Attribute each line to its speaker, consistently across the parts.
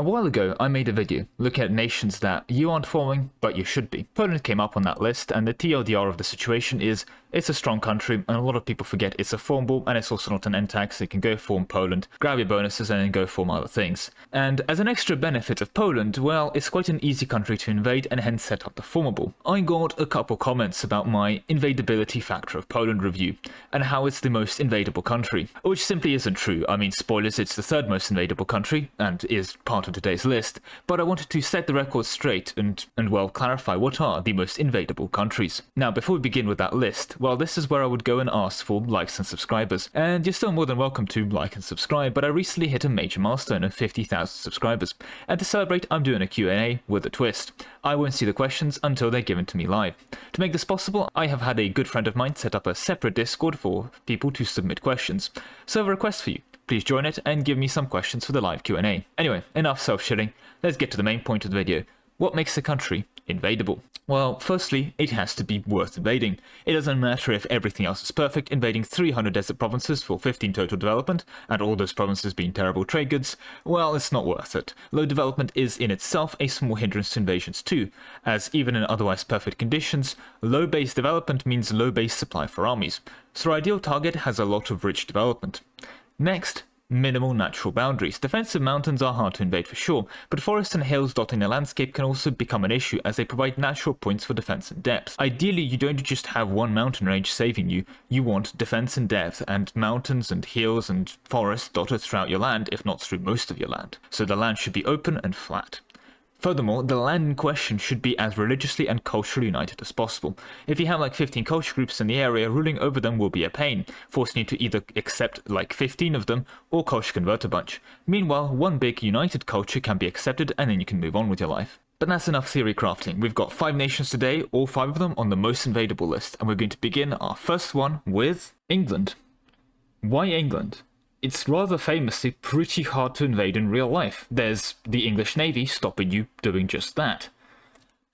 Speaker 1: A while ago, I made a video looking at nations that you aren't forming, but you should be. Poland came up on that list, and the TLDR of the situation is, it's a strong country, and a lot of people forget it's a formable, and it's also not an NTAG, so you can go form Poland, grab your bonuses, and then go form other things. And as an extra benefit of Poland, well, it's quite an easy country to invade, and hence set up the formable. I got a couple comments about my invadability factor of Poland review, and how it's the most invadable country, which simply isn't true. I mean, spoilers, it's the third most invadable country, and is part of today's list, but I wanted to set the record straight and well, clarify what are the most invadable countries. Now, before we begin with that list, well, this is where I would go and ask for likes and subscribers, and you're still more than welcome to like and subscribe, but I recently hit a major milestone of 50,000 subscribers, and to celebrate, I'm doing a Q&A with a twist. I won't see the questions until they're given to me live. To make this possible, I have had a good friend of mine set up a separate Discord for people to submit questions. So I have a request for you. Please join it and give me some questions for the live Q&A. Anyway, enough self-shitting, let's get to the main point of the video. What makes a country invadable? Well, firstly, it has to be worth invading. It doesn't matter if everything else is perfect, invading 300 desert provinces for 15 total development, and all those provinces being terrible trade goods, well, it's not worth it. Low development is in itself a small hindrance to invasions too, as even in otherwise perfect conditions, low base development means low base supply for armies, so our ideal target has a lot of rich development. Next, minimal natural boundaries. Defensive mountains are hard to invade for sure, but forests and hills dotting the landscape can also become an issue as they provide natural points for defense and depth. Ideally, you don't just have one mountain range saving you, you want defense and depth, and mountains and hills and forests dotted throughout your land, if not through most of your land. So the land should be open and flat. Furthermore, the land in question should be as religiously and culturally united as possible. If you have like 15 culture groups in the area, ruling over them will be a pain, forcing you to either accept like 15 of them or culture convert a bunch. Meanwhile, one big united culture can be accepted and then you can move on with your life. But that's enough theory crafting. We've got 5 nations today, all 5 of them on the most invadable list, and we're going to begin our first one with England. Why England? It's rather famously pretty hard to invade in real life. There's the English Navy stopping you doing just that.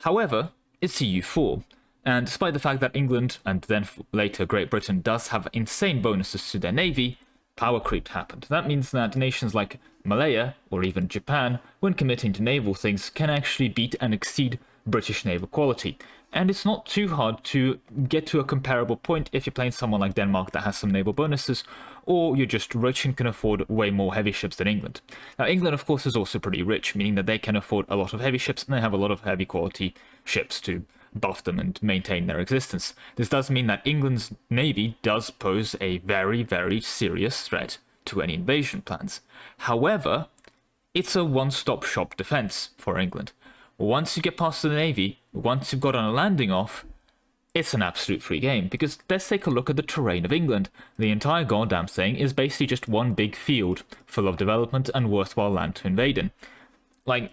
Speaker 1: However, it's EU4, and despite the fact that England, and then later Great Britain, does have insane bonuses to their navy, power creep happened. That means that nations like Malaya, or even Japan, when committing to naval things, can actually beat and exceed British naval quality. And it's not too hard to get to a comparable point if you're playing someone like Denmark that has some naval bonuses, or you're just rich and can afford way more heavy ships than England. Now, England, of course, is also pretty rich, meaning that they can afford a lot of heavy ships, and they have a lot of heavy quality ships to buff them and maintain their existence. This does mean that England's navy does pose a very, very serious threat to any invasion plans. However, it's a one-stop shop defense for England. Once you get past the navy, once you've got on a landing off, it's an absolute free game, because let's take a look at the terrain of England. The entire goddamn thing is basically just one big field full of development and worthwhile land to invade in. Like,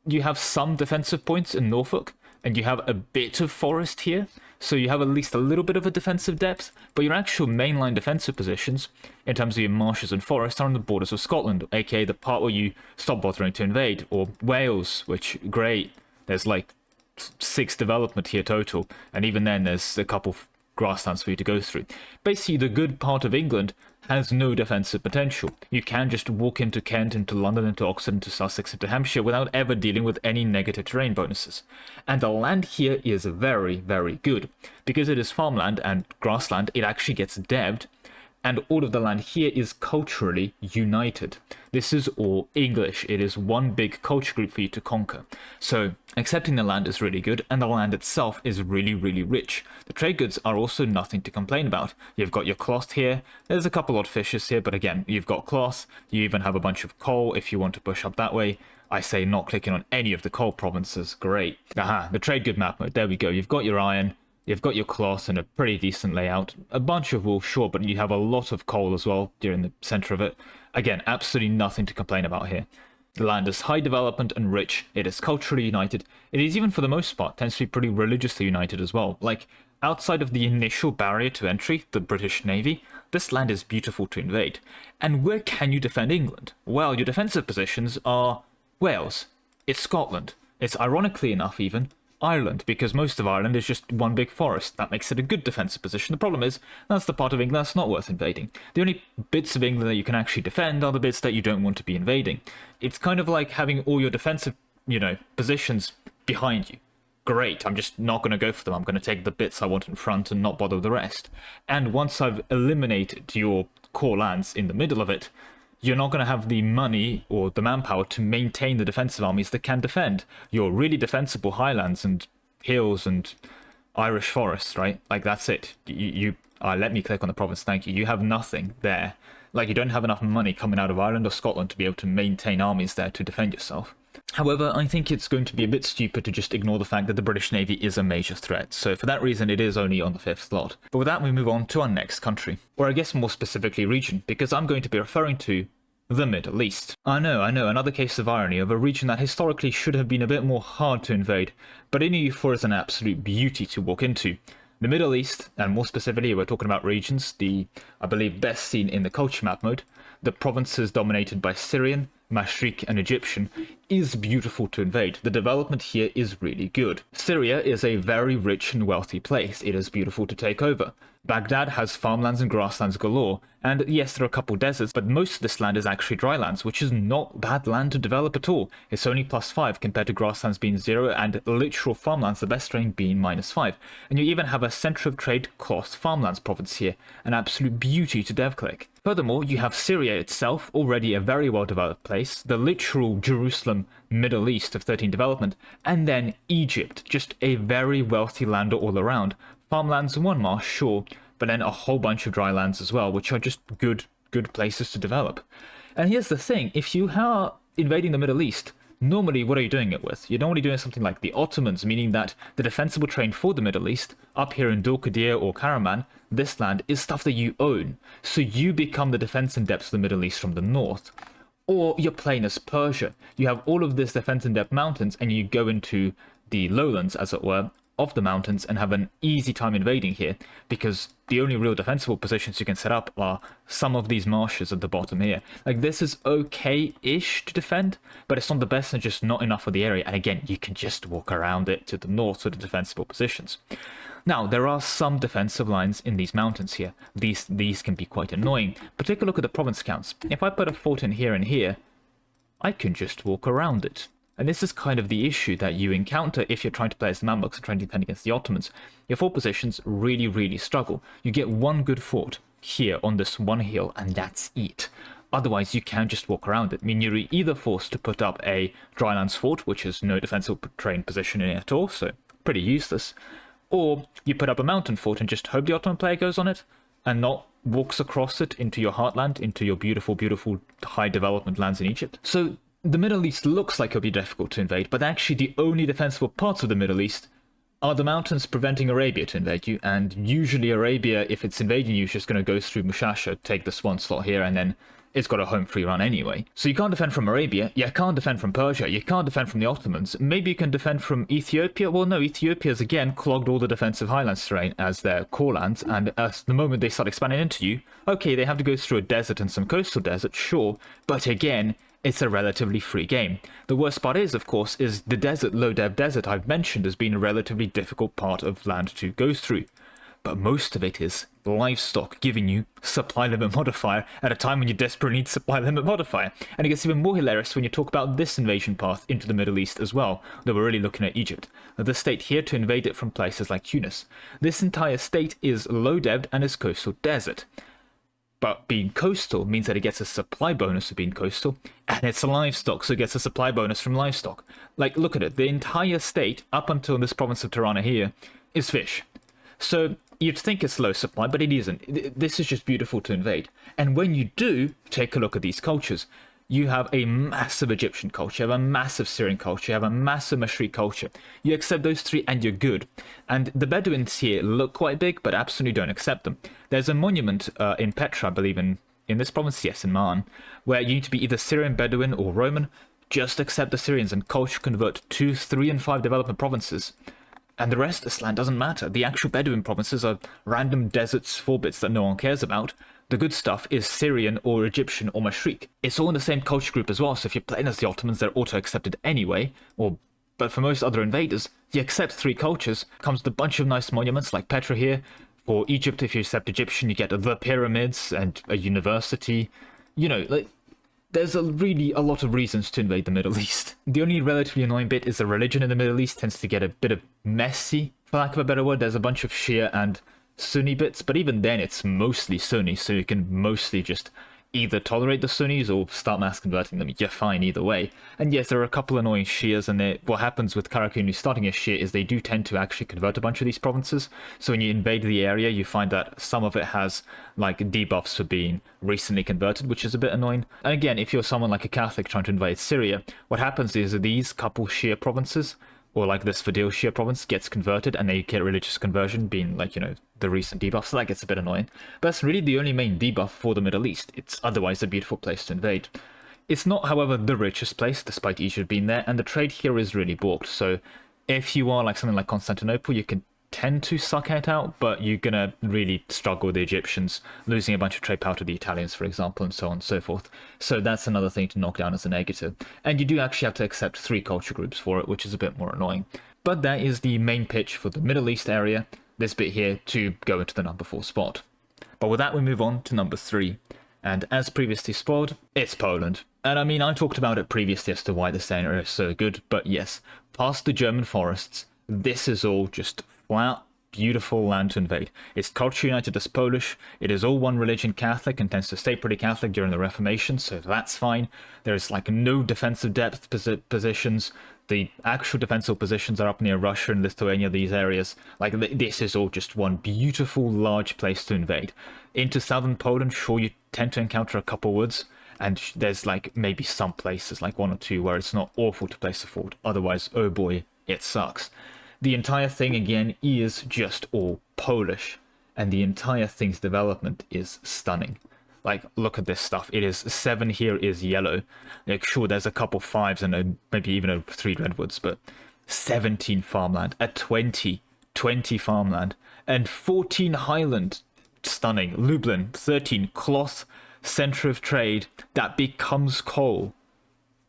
Speaker 1: you have some defensive points in Norfolk, and you have a bit of forest here, so you have at least a little bit of a defensive depth, but your actual mainline defensive positions, in terms of your marshes and forests, are on the borders of Scotland, aka the part where you stop bothering to invade, or Wales, which, great, there's like 6 development here total, and even then there's a couple grasslands for you to go through. Basically, the good part of England has no defensive potential. You can just walk into Kent, into London, into Oxford, into Sussex, into Hampshire without ever dealing with any negative terrain bonuses. And the land here is very, very good. Because it is farmland and grassland, it actually gets devved, and all of the land here is culturally united. This is all English. It is one big culture group for you to conquer. So accepting the land is really good, and the land itself is really, really rich. The trade goods are also nothing to complain about. You've got your cloth here. There's a couple odd fishes here, but again, you've got cloth. You even have a bunch of coal if you want to push up that way. I say not clicking on any of the coal provinces. Great. Aha, the trade good map mode. There we go. You've got your iron. You've got your cloth and a pretty decent layout. A bunch of wool, sure, but you have a lot of coal as well during the center of it. Again, absolutely nothing to complain about here. The land is high development and rich. It is culturally united. It is, even for the most part, tends to be pretty religiously united as well. Like, outside of the initial barrier to entry, the British Navy, this land is beautiful to invade. And where can you defend England? Well, your defensive positions are Wales. It's Scotland. It's, ironically enough even, Ireland, because most of Ireland is just one big forest. That makes it a good defensive position. The problem is, that's the part of England that's not worth invading. The only bits of England that you can actually defend are the bits that you don't want to be invading. It's kind of like having all your defensive, positions behind you. Great, I'm just not going to go for them. I'm going to take the bits I want in front and not bother with the rest. And once I've eliminated your core lands in the middle of it, you're not going to have the money or the manpower to maintain the defensive armies that can defend your really defensible highlands and hills and Irish forests, right? Like, that's it. Let me click on the province, thank you. You have nothing there. Like, you don't have enough money coming out of Ireland or Scotland to be able to maintain armies there to defend yourself. However, I think it's going to be a bit stupid to just ignore the fact that the British Navy is a major threat, so for that reason it is only on the 5th slot. But with that, we move on to our next country, or I guess more specifically region, because I'm going to be referring to the Middle East. I know, another case of irony of a region that historically should have been a bit more hard to invade, but in EU4 is an absolute beauty to walk into. The Middle East, and more specifically we're talking about regions, I believe best seen in the culture map mode, the provinces dominated by Syrian, Mashriq and Egyptian, is beautiful to invade. The development here is really good. Syria is a very rich and wealthy place. It is beautiful to take over. Baghdad has farmlands and grasslands galore, and yes, there are a couple deserts, but most of this land is actually drylands, which is not bad land to develop at all. It's only +5 compared to grasslands being 0 and literal farmlands, the best terrain, being -5. And you even have a centre of trade cloth farmlands province here, an absolute beauty to dev-click. Furthermore, you have Syria itself, already a very well-developed place, the literal Jerusalem Middle East of 13 development, and then Egypt, just a very wealthy lander all around. Farmlands and one marsh, sure, but then a whole bunch of dry lands as well, which are just good places to develop. And here's the thing, if you are invading the Middle East, normally what are you doing it with? You're normally doing something like the Ottomans, meaning that the defensible terrain for the Middle East, up here in Dul-Qadir or Karaman, this land is stuff that you own. So you become the defense in depth of the Middle East from the north. Or you're playing as Persia. You have all of this defense in depth mountains and you go into the lowlands, as it were, of the mountains and have an easy time invading here, because the only real defensible positions you can set up are some of these marshes at the bottom here. Like, this is okay-ish to defend, but it's not the best and just not enough for the area. And again, you can just walk around it to the north to the defensible positions. Now, there are some defensive lines in these mountains here. These can be quite annoying, but take a look at the province counts. If I put a fort in here and here, I can just walk around it. And this is kind of the issue that you encounter if you're trying to play as the Mamluks and trying to defend against the Ottomans. Your fort positions really struggle. You get one good fort here on this one hill, and that's it. Otherwise, you can just walk around it. I mean, you're either forced to put up a drylands fort, which has no defensible terrain position in it at all, so pretty useless, or you put up a mountain fort and just hope the Ottoman player goes on it and not walks across it into your heartland, into your beautiful high development lands in Egypt. So the Middle East looks like it'll be difficult to invade, but actually the only defensible parts of the Middle East are the mountains preventing Arabia to invade you, and usually Arabia, if it's invading you, is just going to go through Mushasha, take this one slot here, and then it's got a home free run anyway. So you can't defend from Arabia, you can't defend from Persia, you can't defend from the Ottomans. Maybe you can defend from Ethiopia? Well, no, Ethiopia's again clogged all the defensive highlands terrain as their core lands, and at the moment they start expanding into you, okay, they have to go through a desert and some coastal desert, sure, but again, it's a relatively free game. The worst part is, of course, is the desert, low-dev desert I've mentioned as being a relatively difficult part of land to go through. But most of it is livestock giving you supply limit modifier at a time when you desperately need supply limit modifier. And it gets even more hilarious when you talk about this invasion path into the Middle East as well, though we're really looking at Egypt. The state here to invade it from places like Tunis. This entire state is low-deved and is coastal desert. But being coastal means that it gets a supply bonus for being coastal, and it's livestock, so it gets a supply bonus from livestock. Like, look at it, the entire state, up until this province of Tirana here, is fish. So you'd think it's low supply, but it isn't. This is just beautiful to invade. And when you do take a look at these cultures, you have a massive Egyptian culture, you have a massive Syrian culture, you have a massive Mashriq culture. You accept those three and you're good. And the Bedouins here look quite big, but absolutely don't accept them. There's a monument in Petra, I believe, in this province, yes, in Ma'an, where you need to be either Syrian, Bedouin, or Roman. Just accept the Syrians and culture convert 2, 3, and 5 development provinces. And the rest of this land doesn't matter. The actual Bedouin provinces are random deserts, 4 bits that no one cares about. The good stuff is Syrian or Egyptian or Mashriq. It's all in the same culture group as well, so if you're playing as the Ottomans, they're auto-accepted anyway, or But for most other invaders, you accept 3 cultures, comes with a bunch of nice monuments like Petra here. For Egypt, if you accept Egyptian, you get the pyramids and a university. You know, like, there's really a lot of reasons to invade the Middle East. The only relatively annoying bit is the religion in the Middle East tends to get a bit of messy, for lack of a better word. There's a bunch of Shia and Sunni bits, but even then it's mostly Sunni, so you can mostly just either tolerate the Sunnis or start mass converting them. You're fine either way. And yes, there are a couple annoying Shias, and what happens with Karakuni starting a Shia is they do tend to actually convert a bunch of these provinces. So when you invade the area, you find that some of it has like debuffs for being recently converted, which is a bit annoying. And again, if you're someone like a Catholic trying to invade Syria, what happens is that these couple Shia provinces, or like this Fadil Shia province, gets converted and they get religious conversion, being like, you know, the recent debuff, so that gets a bit annoying. But that's really the only main debuff for the Middle East. It's otherwise a beautiful place to invade. It's not, however, the richest place, despite Egypt being there, and the trade here is really balked. So if you are like something like Constantinople, you can tend to suck it out, but you're gonna really struggle with the Egyptians, losing a bunch of trade power to the Italians, for example, and so on and so forth. So that's another thing to knock down as a negative. And you do actually have to accept 3 culture groups for it, which is a bit more annoying. But that is the main pitch for the Middle East area, this bit here, to go into the number 4 spot. But with that, we move on to number 3. And as previously spoiled, it's Poland. And I mean, I talked about it previously as to why this area is so good, but yes, past the German forests, this is all just flat, beautiful land to invade. It's culturally united as Polish. It is all one religion Catholic and tends to stay pretty Catholic during the Reformation, so that's fine. There's like no defensive depth positions. The actual defensive positions are up near Russia and Lithuania, these areas. Like, this is all just one beautiful, large place to invade. Into southern Poland, sure, you tend to encounter a couple woods, and there's like maybe some places, like 1 or 2, where it's not awful to place a fort. Otherwise, oh boy, it sucks. The entire thing, again, is just all Polish, and the entire thing's development is stunning. Like, look at this stuff. It is 7 here is yellow. Like, sure, there's a couple 5s and maybe even a 3 redwoods, but 17 farmland, a 20 farmland, and 14 highland. Stunning. Lublin, 13 cloth, center of trade that becomes coal.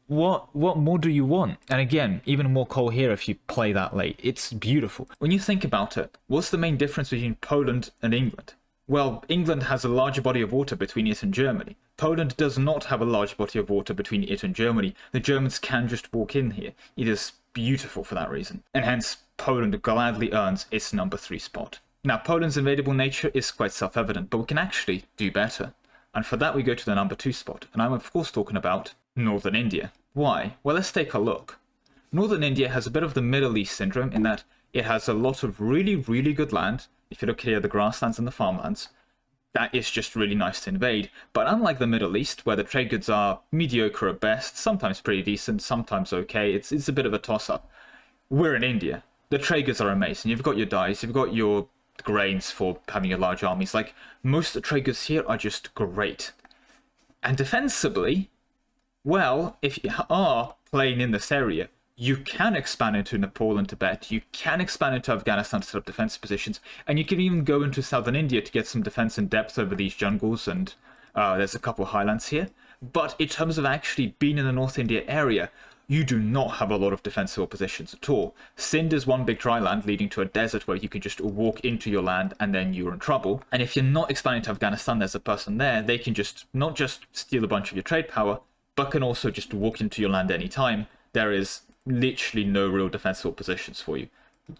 Speaker 1: What more do you want? And again, even more coal here if you play that late. It's beautiful. When you think about it, what's the main difference between Poland and England? Well, England has a larger body of water between it and Germany. Poland does not have a large body of water between it and Germany. The Germans can just walk in here. It is beautiful for that reason. And hence, Poland gladly earns its number 3 spot. Now, Poland's invadable nature is quite self-evident, but we can actually do better. And for that, we go to the number 2 spot. And I'm of course talking about Northern India. Why? Well, let's take a look. Northern India has a bit of the Middle East syndrome in that it has a lot of really, really good land. If you look here, the grasslands and the farmlands, that is just really nice to invade. But unlike the Middle East, where the trade goods are mediocre at best, sometimes pretty decent, sometimes okay, it's a bit of a toss-up. We're in India. The trade goods are amazing. You've got your dyes, you've got your grains for having your large armies. Like, most of the trade goods here are just great. And defensively, well, if you are playing in this area, you can expand into Nepal and Tibet, you can expand into Afghanistan to set up defensive positions, and you can even go into southern India to get some defense in depth over these jungles, and there's a couple of highlands here. But in terms of actually being in the North India area, you do not have a lot of defensible positions at all. Sindh is one big dry land leading to a desert where you can just walk into your land and then you're in trouble. And if you're not expanding to Afghanistan, there's a person there, they can just not just steal a bunch of your trade power, but can also just walk into your land anytime. There is literally no real defensible positions for you.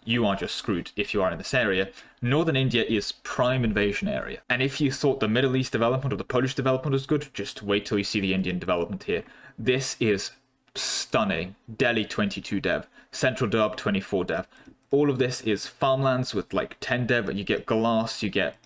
Speaker 1: You are just screwed if you are in this area. Northern India is prime invasion area. And if you thought the Middle East development or the Polish development was good, just wait till you see the Indian development here. This is stunning. Delhi 22 dev, Central Durb 24 dev. All of this is farmlands with like 10 dev, and you get glass, you get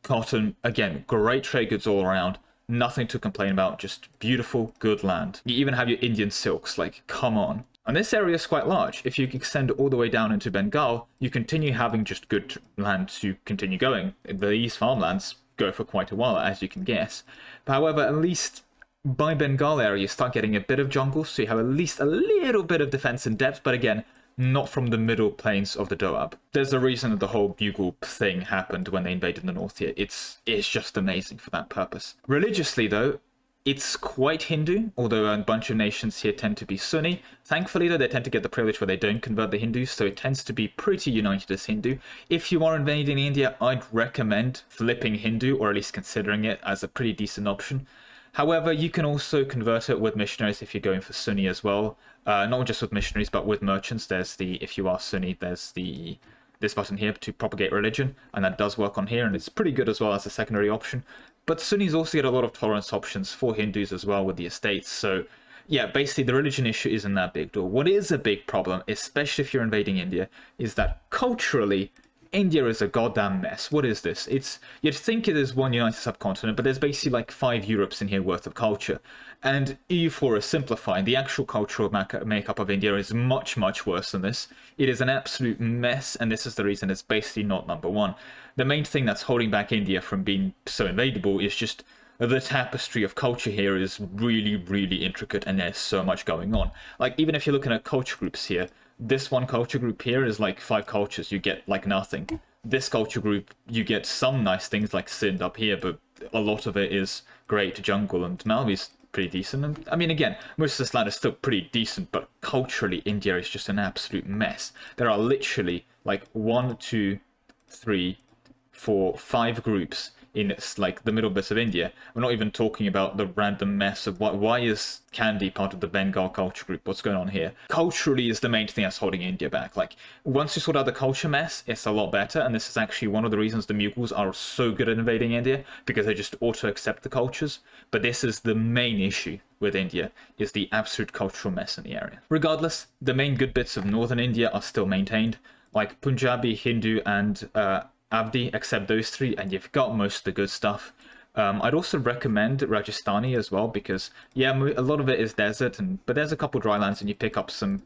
Speaker 1: cotton. Again, great trade goods all around. Nothing to complain about, just beautiful, good land. You even have your Indian silks, like, come on. And this area is quite large. If you extend all the way down into Bengal, you continue having just good land to continue going. These farmlands go for quite a while, as you can guess. However, at least by Bengal area, you start getting a bit of jungle, so you have at least a little bit of defense in depth, but again, not from the middle plains of the Doab. There's a reason that the whole bugle thing happened when they invaded the north here. It's just amazing for that purpose. Religiously, though, It's quite Hindu, although a bunch of nations here tend to be Sunni. Thankfully, though, they tend to get the privilege where they don't convert the Hindus, so it tends to be pretty united as Hindu. If you are invading India, I'd recommend flipping Hindu, or at least considering it as a pretty decent option. However, you can also convert it with missionaries if you're going for Sunni as well. Not just with missionaries, but with merchants. There's the, if you are Sunni, there's this button here to propagate religion, and that does work on here, and it's pretty good as well as a secondary option. But Sunnis also get a lot of tolerance options for Hindus as well with the estates, so yeah, basically the religion issue isn't that big deal. What is a big problem, especially if you're invading India, is that culturally, India is a goddamn mess. What is this? You'd think it is one united subcontinent, but there's basically like 5 Europes in here worth of culture. And EU4 is simplifying. The actual cultural makeup of India is much, much worse than this. It is an absolute mess, and this is the reason it's basically not number one. The main thing that's holding back India from being so invadable is just the tapestry of culture here is really, really intricate, and there's so much going on. Like, even if you're looking at culture groups here, this one culture group here is like 5 cultures. You get like nothing. This culture group, you get some nice things like Sind up here, but a lot of it is great jungle, and Malvi's pretty decent. And I mean, again, most of this land is still pretty decent, but culturally, India is just an absolute mess. There are literally like 1, 2, 3, 4, 5 groups in like the middle bits of India. We're not even talking about the random mess of why is Kandy part of the Bengal culture group? What's going on here? Culturally is the main thing that's holding India back. Like, once you sort out the culture mess, it's a lot better, and this is actually one of the reasons the Mughals are so good at invading India, because they just auto-accept the cultures. But this is the main issue with India, is the absolute cultural mess in the area. Regardless, the main good bits of northern India are still maintained, like Punjabi, Hindu, and Abdi, except those 3, and you've got most of the good stuff. I'd also recommend Rajasthani as well, because yeah, a lot of it is desert, but there's a couple drylands, and you pick up some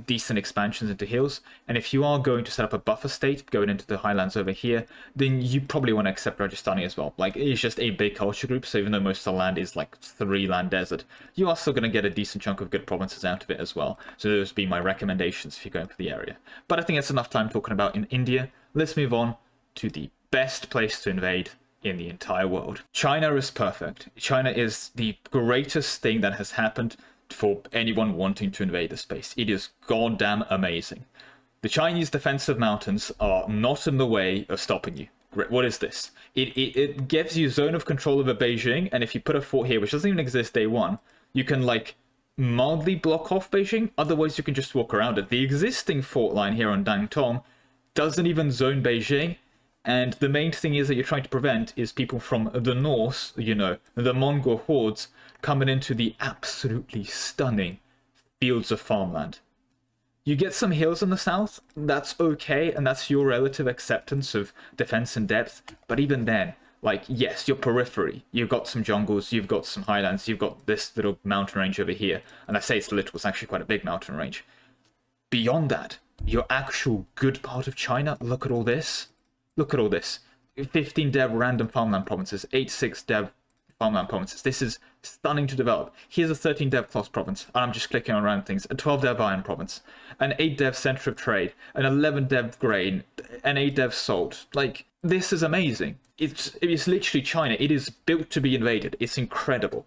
Speaker 1: decent expansions into hills. And if you are going to set up a buffer state going into the highlands over here, then you probably want to accept Rajasthani as well. Like, it's just a big culture group, so even though most of the land is like 3 land desert, you are still going to get a decent chunk of good provinces out of it as well. So those would be my recommendations if you're going for the area. But I think that's enough time talking about in India. Let's move on to the best place to invade in the entire world. China is perfect. China is the greatest thing that has happened for anyone wanting to invade the space. It is goddamn amazing. The Chinese defensive mountains are not in the way of stopping you. What is this? It gives you zone of control over Beijing, and if you put a fort here, which doesn't even exist day one, you can like mildly block off Beijing. Otherwise, you can just walk around it. The existing fort line here on Dangtong doesn't even zone Beijing. And the main thing is that you're trying to prevent is people from the north, you know, the Mongol hordes, coming into the absolutely stunning fields of farmland. You get some hills in the south, that's okay, and that's your relative acceptance of defense and depth. But even then, like, yes, your periphery, you've got some jungles, you've got some highlands, you've got this little mountain range over here. And I say it's little, it's actually quite a big mountain range. Beyond that, your actual good part of China, look at all this. Look at all this. 15 dev random farmland provinces, 8-6 dev farmland provinces. This is stunning to develop. Here's a 13 dev cloth province, and I'm just clicking on random things. A 12 dev iron province, an 8 dev center of trade, an 11 dev grain, an 8 dev salt. Like, this is amazing. It's literally China. It is built to be invaded. It's incredible.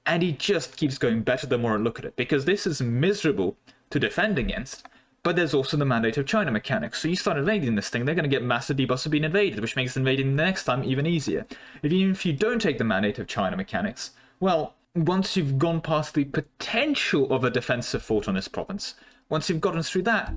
Speaker 1: And it just keeps going better the more I look at it, because this is miserable to defend against. But there's also the mandate of China mechanics. So you start invading this thing, they're going to get massive debuffs of being invaded, which makes invading the next time even easier. Even if you don't take the mandate of China mechanics, well, once you've gone past the potential of a defensive fort on this province, once you've gotten through that,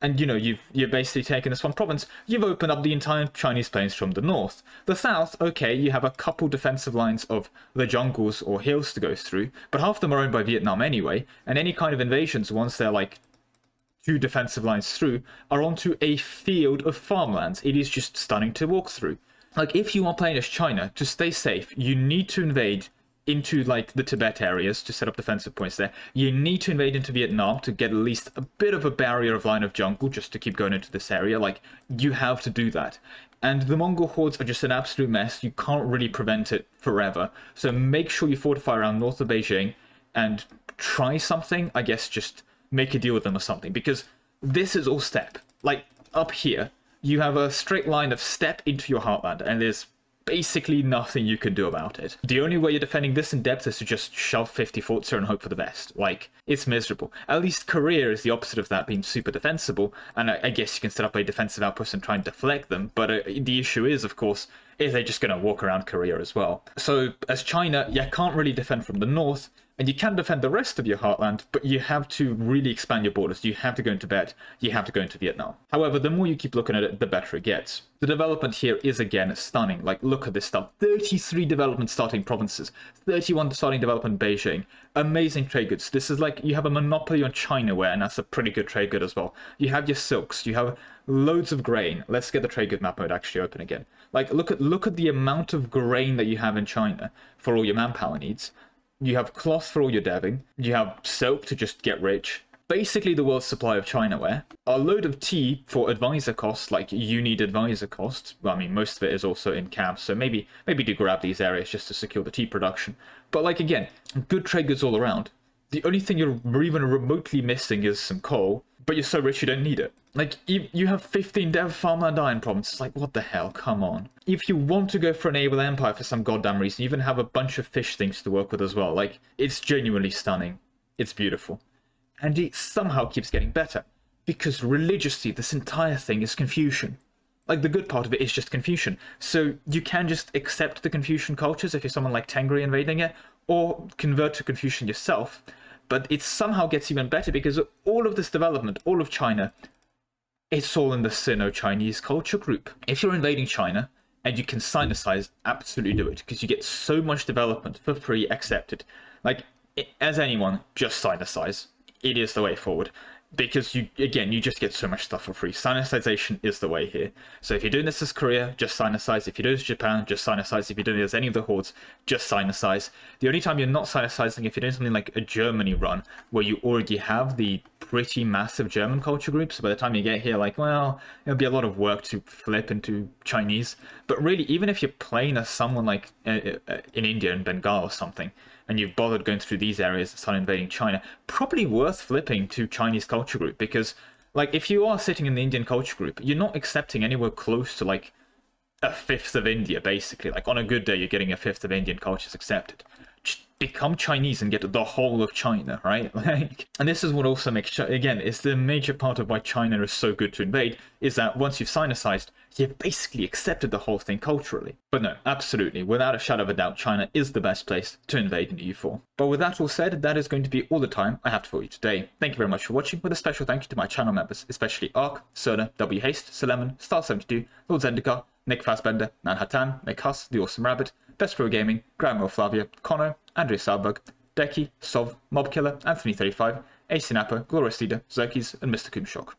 Speaker 1: and you know, you've basically taken this one province, you've opened up the entire Chinese plains from the north. The south, okay, you have a couple defensive lines of the jungles or hills to go through, but half of them are owned by Vietnam anyway, and any kind of invasions, once they're like 2 defensive lines through, are onto a field of farmlands. It is just stunning to walk through. Like, if you are playing as China, to stay safe, you need to invade into like the Tibet areas to set up defensive points there. You need to invade into Vietnam to get at least a bit of a barrier of line of jungle just to keep going into this area. Like, you have to do that. And the Mongol hordes are just an absolute mess. You can't really prevent it forever. So make sure you fortify around north of Beijing and try something, I guess, just make a deal with them or something, because this is all steppe. Like, up here, you have a straight line of steppe into your heartland, and there's basically nothing you can do about it. The only way you're defending this in depth is to just shove 50 forts here and hope for the best. Like, it's miserable. At least Korea is the opposite of that, being super defensible, and I guess you can set up a defensive outpost and try and deflect them, but the issue is, of course, is they're just going to walk around Korea as well. So, as China, you can't really defend from the north, and you can defend the rest of your heartland, but you have to really expand your borders. You have to go into Tibet, you have to go into Vietnam. However, the more you keep looking at it, the better it gets. The development here is, again, stunning. Like, look at this stuff. 33 development starting provinces, 31 starting development Beijing. Amazing trade goods. This is like, you have a monopoly on China ware, and that's a pretty good trade good as well. You have your silks, you have loads of grain. Let's get the trade good map mode actually open again. Like, look at the amount of grain that you have in China for all your manpower needs. You have cloth for all your deving. You have soap to just get rich. Basically the world's supply of China ware. A load of tea for advisor costs, like you need advisor costs. Well, I mean, most of it is also in camps, so maybe do grab these areas just to secure the tea production. But like, again, good trade goods all around. The only thing you're even remotely missing is some coal, but you're so rich you don't need it. Like, you have 15 dev farmland iron provinces. Like, what the hell? Come on. If you want to go for an able empire for some goddamn reason, you even have a bunch of fish things to work with as well. Like, it's genuinely stunning. It's beautiful. And it somehow keeps getting better. Because religiously, this entire thing is Confucian. Like, the good part of it is just Confucian. So you can just accept the Confucian cultures if you're someone like Tengri invading it, or convert to Confucian yourself. But it somehow gets even better because all of this development, all of China, it's all in the Sino-Chinese culture group. If you're invading China and you can Sinicize, absolutely do it, because you get so much development for free accepted. Like, as anyone, just Sinicize. It is the way forward. Because, you just get so much stuff for free. Sinicization is the way here. So if you're doing this as Korea, just Sinicize. If you're doing this as Japan, just Sinicize. If you're doing it as any of the hordes, just Sinicize. The only time you're not Sinicizing, if you're doing something like a Germany run, where you already have the pretty massive German culture groups, so by the time you get here, like, well, it'll be a lot of work to flip into Chinese. But really, even if you're playing as someone like in India and Bengal or something, and you've bothered going through these areas and start invading China, probably worth flipping to Chinese culture group, because, like, if you are sitting in the Indian culture group, you're not accepting anywhere close to, like, a fifth of India, basically. Like, on a good day, you're getting a fifth of Indian cultures accepted. Just become Chinese and get the whole of China, right? Like, and this is what also makes, again, it's the major part of why China is so good to invade, is that once you've Sinicized, you've basically accepted the whole thing culturally. But no, absolutely, without a shadow of a doubt, China is the best place to invade in EU4. But with that all said, that is going to be all the time I have for you today. Thank you very much for watching, with a special thank you to my channel members, especially Ark, Soda, W Haste, Suleiman, Star72, Lord Zendikar, Nick Fassbender, Nanhatan, Nick Huss, The Awesome Rabbit, Best Pro Gaming, Grandma Flavia, Connor, Andrew Salbug, Decky, Sov, Mobkiller, Anthony35, AC Napa, Glorious Leader, Zerkis, and Mr. Kumshok.